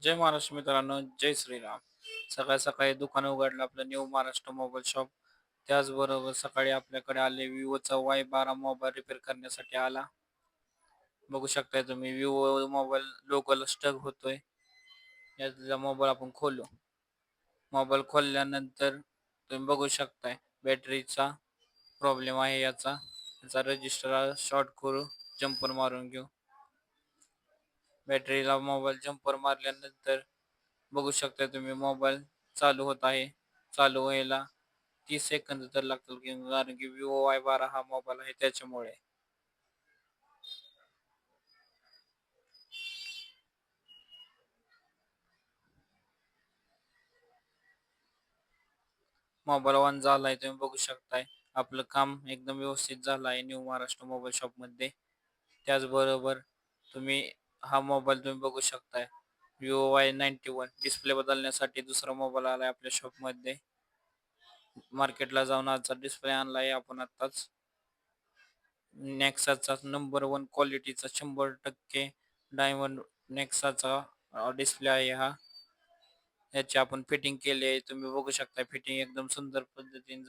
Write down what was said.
जय महाराष्ट्र मित्रांनो, जय श्रीराम. सकाळी सकाळी दुकान उघडलं आपलं न्यू महाराष्ट्र मोबाईल शॉप. त्याचबरोबर सकाळी आपल्याकडे आले विवोचा Y12 मोबाईल रिपेअर करण्यासाठी आला. बघू शकताय तुम्ही विवो मोबाईल लोकल स्टक होतोय. याचा मोबाईल आपण खोलू. मोबाईल खोलल्यानंतर तुम्ही बघू शकताय बॅटरीचा प्रॉब्लेम आहे याचा रजिस्टर शॉर्ट करू, जम्पर मारून घेऊ. बॅटरीला मोबाईल जम्पर मारल्यानंतर बघू शकता तुम्ही मोबाईल चालू होत आहे. चालू व्हायला 30 सेकंद तर लागतील कारण की विवो Y12 हा मोबाईल आहे त्याच्यामुळे. मोबाईल ऑन झालाय तुम्ही बघू शकताय. आपलं काम एकदम व्यवस्थित झालं आहे न्यू महाराष्ट्र मोबाईल शॉपमध्ये. त्याचबरोबर तुम्ही हा मोबाईल तुम्ही बघू शकताय. विवो Y91 डिस्प्ले बदलण्यासाठी दुसरा मोबाईल आलाय आपल्या शॉपमध्ये. मार्केटला जाऊन आजचा डिस्प्ले आणलाय आपण आत्ताच. नेक्साचा नंबर वन क्वालिटीचा 100% डायमंड नेक्साचा डिस्प्ले आहे हा. याची आपण फिटिंग केली आहे तुम्ही बघू शकता फिटिंग एकदम सुंदर पद्धतीने